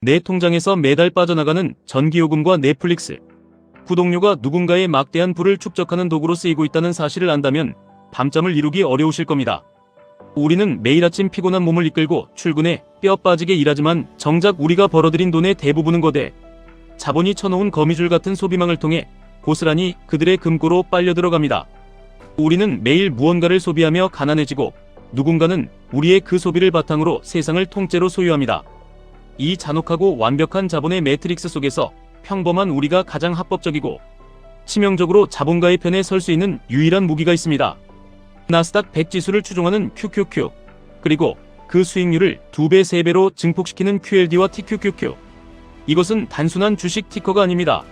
내 통장에서 매달 빠져나가는 전기요금과 넷플릭스, 구독료가 누군가의 막대한 부를 축적하는 도구로 쓰이고 있다는 사실을 안다면 밤잠을 이루기 어려우실 겁니다. 우리는 매일 아침 피곤한 몸을 이끌고 출근해 뼈 빠지게 일하지만 정작 우리가 벌어들인 돈의 대부분은 거대 자본이 쳐놓은 거미줄 같은 소비망을 통해 고스란히 그들의 금고로 빨려 들어갑니다. 우리는 매일 무언가를 소비하며 가난해지고 누군가는 우리의 그 소비를 바탕으로 세상을 통째로 소유합니다. 이 잔혹하고 완벽한 자본의 매트릭스 속에서 평범한 우리가 가장 합법적이고 치명적으로 자본가의 편에 설 수 있는 유일한 무기가 있습니다. 나스닥 100 지수를 추종하는 QQQ, 그리고 그 수익률을 2배, 3배로 증폭시키는 QLD와 TQQQ. 이것은 단순한 주식 티커가 아닙니다.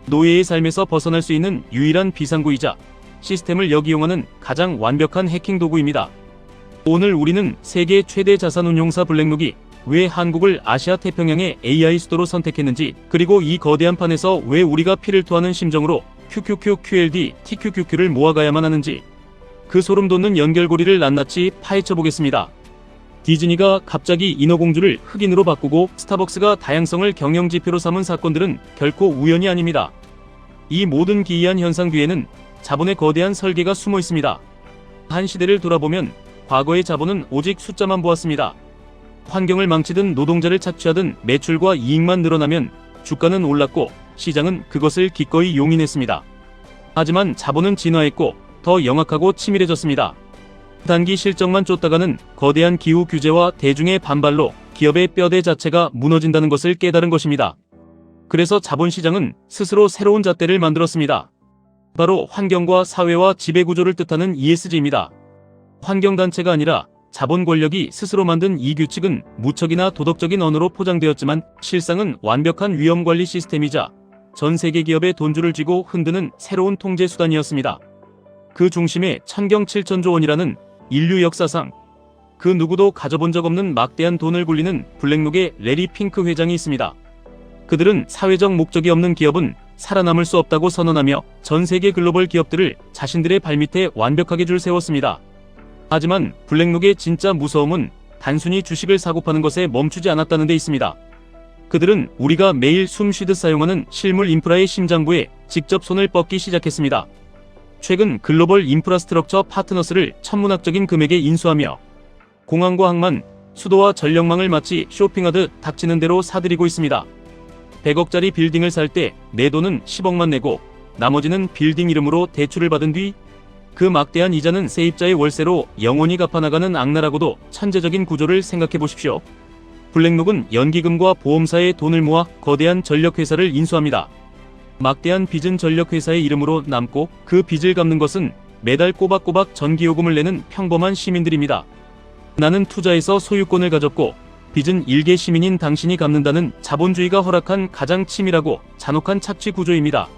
노예의 삶에서 벗어날 수 있는 유일한 비상구이자 시스템을 역이용하는 가장 완벽한 해킹 도구입니다. 오늘 우리는 세계 최대 자산운용사 블랙록이 왜 한국을 아시아 태평양의 AI 수도로 선택했는지, 그리고 이 거대한 판에서 왜 우리가 피를 토하는 심정으로 QQQ, QLD, TQQQ를 모아가야만 하는지, 그 소름돋는 연결고리를 낱낱이 파헤쳐보겠습니다. 디즈니가 갑자기 인어공주를 흑인으로 바꾸고 스타벅스가 다양성을 경영지표로 삼은 사건들은 결코 우연이 아닙니다. 이 모든 기이한 현상 뒤에는 자본의 거대한 설계가 숨어 있습니다. 한 시대를 돌아보면 과거의 자본은 오직 숫자만 보았습니다. 환경을 망치든 노동자를 착취하든 매출과 이익만 늘어나면 주가는 올랐고 시장은 그것을 기꺼이 용인했습니다. 하지만 자본은 진화했고 더 영악하고 치밀해졌습니다. 단기 실적만 쫓다가는 거대한 기후 규제와 대중의 반발로 기업의 뼈대 자체가 무너진다는 것을 깨달은 것입니다. 그래서 자본시장은 스스로 새로운 잣대를 만들었습니다. 바로 환경과 사회와 지배구조를 뜻하는 ESG입니다. 환경단체가 아니라 자본 권력이 스스로 만든 이 규칙은 무척이나 도덕적인 언어로 포장되었지만 실상은 완벽한 위험관리 시스템이자 전 세계 기업의 돈줄을 쥐고 흔드는 새로운 통제 수단이었습니다. 그 중심에 천경 7천조 원이라는 인류 역사상 그 누구도 가져본 적 없는 막대한 돈을 굴리는 블랙록의 레리 핑크 회장이 있습니다. 그들은 사회적 목적이 없는 기업은 살아남을 수 없다고 선언하며 전 세계 글로벌 기업들을 자신들의 발밑에 완벽하게 줄 세웠습니다. 하지만 블랙록의 진짜 무서움은 단순히 주식을 사고 파는 것에 멈추지 않았다는 데 있습니다. 그들은 우리가 매일 숨 쉬듯 사용하는 실물 인프라의 심장부에 직접 손을 뻗기 시작했습니다. 최근 글로벌 인프라스트럭처 파트너스를 천문학적인 금액에 인수하며 공항과 항만, 수도와 전력망을 마치 쇼핑하듯 닥치는 대로 사들이고 있습니다. 100억짜리 빌딩을 살 때 내 돈은 10억만 내고 나머지는 빌딩 이름으로 대출을 받은 뒤 그 막대한 이자는 세입자의 월세로 영원히 갚아나가는 악랄하고도 천재적인 구조를 생각해 보십시오. 블랙록은 연기금과 보험사의 돈을 모아 거대한 전력회사를 인수합니다. 막대한 빚은 전력회사의 이름으로 남고 그 빚을 갚는 것은 매달 꼬박꼬박 전기요금을 내는 평범한 시민들입니다. 나는 투자해서 소유권을 가졌고 빚은 일개 시민인 당신이 갚는다는 자본주의가 허락한 가장 치밀하고 잔혹한 착취 구조입니다.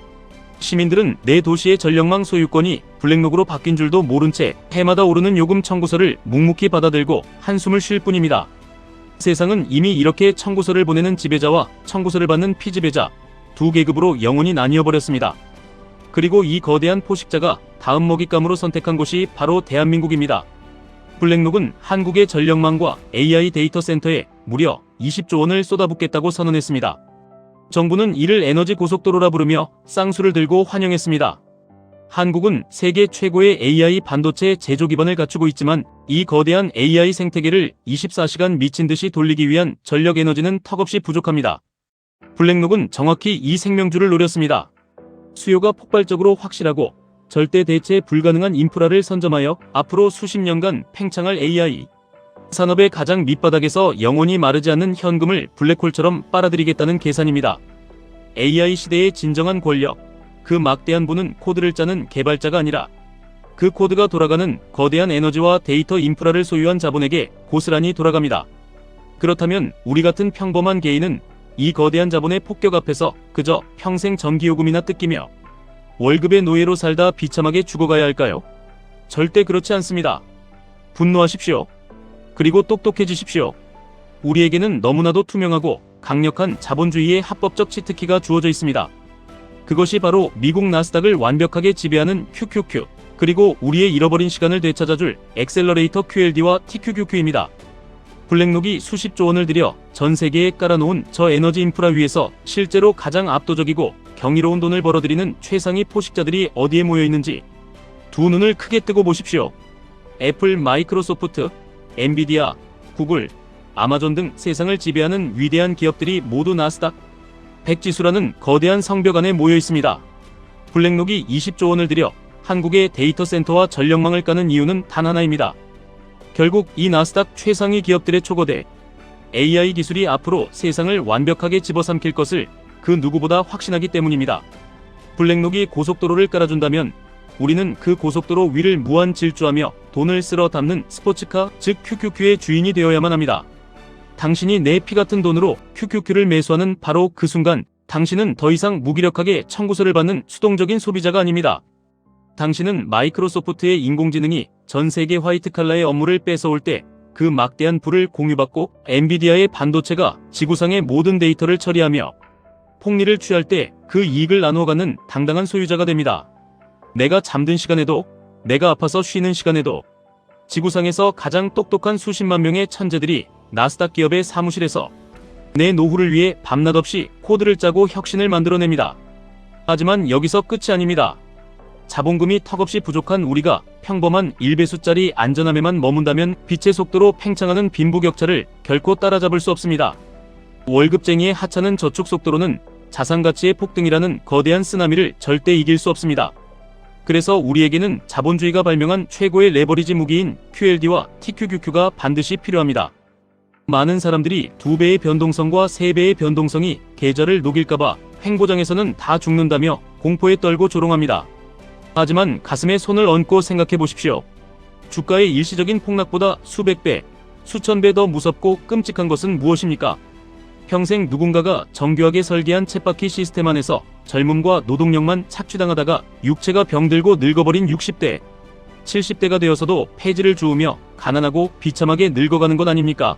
시민들은 내 도시의 전력망 소유권이 블랙록으로 바뀐 줄도 모른 채 해마다 오르는 요금 청구서를 묵묵히 받아들고 한숨을 쉴 뿐입니다. 세상은 이미 이렇게 청구서를 보내는 지배자와 청구서를 받는 피지배자 두 계급으로 영원히 나뉘어버렸습니다. 그리고 이 거대한 포식자가 다음 먹잇감으로 선택한 곳이 바로 대한민국입니다. 블랙록은 한국의 전력망과 AI 데이터 센터에 무려 20조 원을 쏟아붓겠다고 선언했습니다. 정부는 이를 에너지 고속도로라 부르며 쌍수를 들고 환영했습니다. 한국은 세계 최고의 AI 반도체 제조 기반을 갖추고 있지만 이 거대한 AI 생태계를 24시간 미친 듯이 돌리기 위한 전력 에너지는 턱없이 부족합니다. 블랙록은 정확히 이 생명줄을 노렸습니다. 수요가 폭발적으로 확실하고 절대 대체 불가능한 인프라를 선점하여 앞으로 수십 년간 팽창할 AI 산업의 가장 밑바닥에서 영원히 마르지 않는 현금을 블랙홀처럼 빨아들이겠다는 계산입니다. AI 시대의 진정한 권력, 그 막대한 부는 코드를 짜는 개발자가 아니라 그 코드가 돌아가는 거대한 에너지와 데이터 인프라를 소유한 자본에게 고스란히 돌아갑니다. 그렇다면 우리 같은 평범한 개인은 이 거대한 자본의 폭격 앞에서 그저 평생 전기요금이나 뜯기며 월급의 노예로 살다 비참하게 죽어가야 할까요? 절대 그렇지 않습니다. 분노하십시오. 그리고 똑똑해지십시오. 우리에게는 너무나도 투명하고 강력한 자본주의의 합법적 치트키가 주어져 있습니다. 그것이 바로 미국 나스닥을 완벽하게 지배하는 QQQ, 그리고 우리의 잃어버린 시간을 되찾아줄 엑셀러레이터 QLD와 TQQQ입니다. 블랙록이 수십조 원을 들여 전 세계에 깔아놓은 저 에너지 인프라 위에서 실제로 가장 압도적이고 경이로운 돈을 벌어들이는 최상위 포식자들이 어디에 모여 있는지 두 눈을 크게 뜨고 보십시오. 애플, 마이크로소프트, 엔비디아, 구글, 아마존 등 세상을 지배하는 위대한 기업들이 모두 나스닥 100 지수라는 거대한 성벽 안에 모여 있습니다. 블랙록이 20조 원을 들여 한국의 데이터 센터와 전력망을 까는 이유는 단 하나입니다. 결국 이 나스닥 최상위 기업들의 초거대 AI 기술이 앞으로 세상을 완벽하게 집어삼킬 것을 그 누구보다 확신하기 때문입니다. 블랙록이 고속도로를 깔아준다면 우리는 그 고속도로 위를 무한 질주하며 돈을 쓸어 담는 스포츠카, 즉 QQQ의 주인이 되어야만 합니다. 당신이 내 피 같은 돈으로 QQQ를 매수하는 바로 그 순간 당신은 더 이상 무기력하게 청구서를 받는 수동적인 소비자가 아닙니다. 당신은 마이크로소프트의 인공지능이 전 세계 화이트 칼라의 업무를 뺏어올 때 그 막대한 부를 공유받고 엔비디아의 반도체가 지구상의 모든 데이터를 처리하며 폭리를 취할 때 그 이익을 나누어 갖는 당당한 소유자가 됩니다. 내가 잠든 시간에도, 내가 아파서 쉬는 시간에도 지구상에서 가장 똑똑한 수십만 명의 천재들이 나스닥 기업의 사무실에서 내 노후를 위해 밤낮 없이 코드를 짜고 혁신을 만들어냅니다. 하지만 여기서 끝이 아닙니다. 자본금이 턱없이 부족한 우리가 평범한 1배수짜리 안전함에만 머문다면 빛의 속도로 팽창하는 빈부격차를 결코 따라잡을 수 없습니다. 월급쟁이의 하찮은 저축 속도로는 자산가치의 폭등이라는 거대한 쓰나미를 절대 이길 수 없습니다. 그래서 우리에게는 자본주의가 발명한 최고의 레버리지 무기인 QLD와 TQQQ가 반드시 필요합니다. 많은 사람들이 2배의 변동성과 3배의 변동성이 계좌를 녹일까봐 횡보장에서는 다 죽는다며 공포에 떨고 조롱합니다. 하지만 가슴에 손을 얹고 생각해 보십시오. 주가의 일시적인 폭락보다 수백 배, 수천 배 더 무섭고 끔찍한 것은 무엇입니까? 평생 누군가가 정교하게 설계한 쳇바퀴 시스템 안에서 젊음과 노동력만 착취당하다가 육체가 병들고 늙어버린 60대, 70대가 되어서도 폐지를 주우며 가난하고 비참하게 늙어가는 것 아닙니까?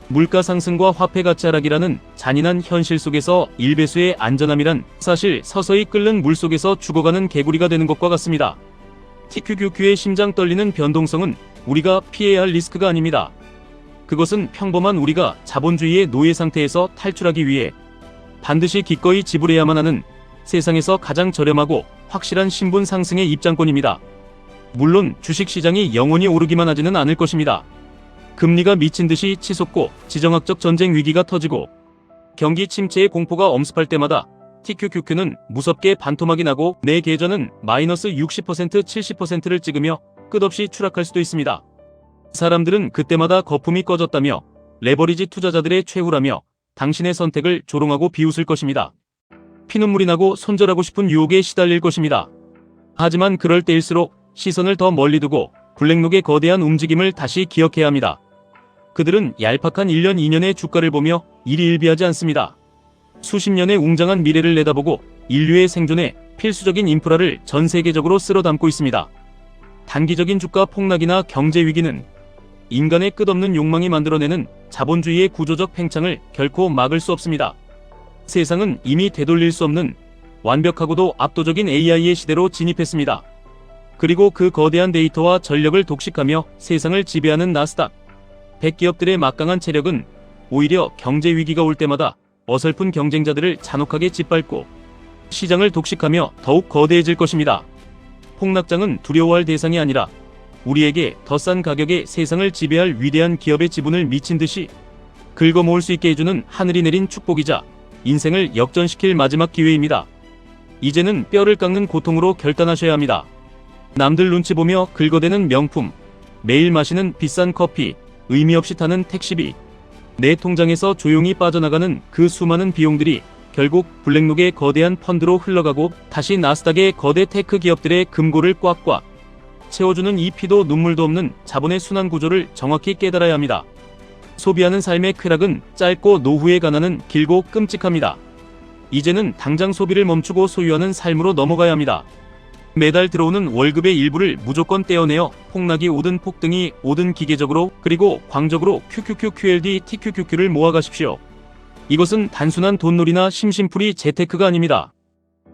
물가 상승과 화폐 가치 하락이라는 잔인한 현실 속에서 1배수의 안전함이란 사실 서서히 끓는 물 속에서 죽어가는 개구리가 되는 것과 같습니다. TQQQ의 심장 떨리는 변동성은 우리가 피해야 할 리스크가 아닙니다. 그것은 평범한 우리가 자본주의의 노예 상태에서 탈출하기 위해 반드시 기꺼이 지불해야만 하는 세상에서 가장 저렴하고 확실한 신분 상승의 입장권입니다. 물론 주식시장이 영원히 오르기만 하지는 않을 것입니다. 금리가 미친 듯이 치솟고 지정학적 전쟁 위기가 터지고 경기 침체의 공포가 엄습할 때마다 TQQQ는 무섭게 반토막이 나고 내 계좌는 마이너스 60%, 70%를 찍으며 끝없이 추락할 수도 있습니다. 사람들은 그때마다 거품이 꺼졌다며 레버리지 투자자들의 최후라며 당신의 선택을 조롱하고 비웃을 것입니다. 피눈물이 나고 손절하고 싶은 유혹에 시달릴 것입니다. 하지만 그럴 때일수록 시선을 더 멀리 두고 블랙록의 거대한 움직임을 다시 기억해야 합니다. 그들은 얄팍한 1년, 2년의 주가를 보며 일희일비하지 않습니다. 수십 년의 웅장한 미래를 내다보고 인류의 생존에 필수적인 인프라를 전 세계적으로 쓸어 담고 있습니다. 단기적인 주가 폭락이나 경제 위기는 인간의 끝없는 욕망이 만들어내는 자본주의의 구조적 팽창을 결코 막을 수 없습니다. 세상은 이미 되돌릴 수 없는 완벽하고도 압도적인 AI의 시대로 진입했습니다. 그리고 그 거대한 데이터와 전력을 독식하며 세상을 지배하는 나스닥 100 기업들의 막강한 체력은 오히려 경제 위기가 올 때마다 어설픈 경쟁자들을 잔혹하게 짓밟고 시장을 독식하며 더욱 거대해질 것입니다. 폭락장은 두려워할 대상이 아니라 우리에게 더 싼 가격에 세상을 지배할 위대한 기업의 지분을 미친 듯이 긁어모을 수 있게 해주는 하늘이 내린 축복이자 인생을 역전시킬 마지막 기회입니다. 이제는 뼈를 깎는 고통으로 결단하셔야 합니다. 남들 눈치 보며 긁어대는 명품, 매일 마시는 비싼 커피, 의미 없이 타는 택시비, 내 통장에서 조용히 빠져나가는 그 수많은 비용들이 결국 블랙록의 거대한 펀드로 흘러가고 다시 나스닥의 거대 테크 기업들의 금고를 꽉꽉 채워주는 이 피도 눈물도 없는 자본의 순환 구조를 정확히 깨달아야 합니다. 소비하는 삶의 쾌락은 짧고 노후의 가난은 길고 끔찍합니다. 이제는 당장 소비를 멈추고 소유하는 삶으로 넘어가야 합니다. 매달 들어오는 월급의 일부를 무조건 떼어내어 폭락이 오든 폭등이 오든 기계적으로 그리고 광적으로 QQQ, QLD, TQQQ를 모아가십시오. 이것은 단순한 돈놀이나 심심풀이 재테크가 아닙니다.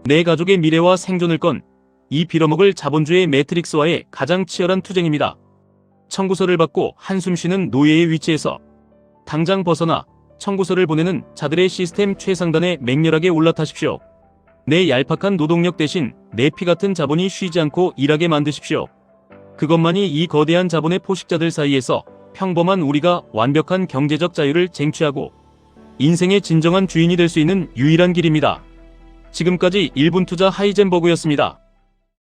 내 가족의 미래와 생존을 건 이 빌어먹을 자본주의 매트릭스와의 가장 치열한 투쟁입니다. 청구서를 받고 한숨 쉬는 노예의 위치에서 당장 벗어나 청구서를 보내는 자들의 시스템 최상단에 맹렬하게 올라타십시오. 내 얄팍한 노동력 대신 내 피 같은 자본이 쉬지 않고 일하게 만드십시오. 그것만이 이 거대한 자본의 포식자들 사이에서 평범한 우리가 완벽한 경제적 자유를 쟁취하고 인생의 진정한 주인이 될 수 있는 유일한 길입니다. 지금까지 1분 투자 하이젠버그였습니다.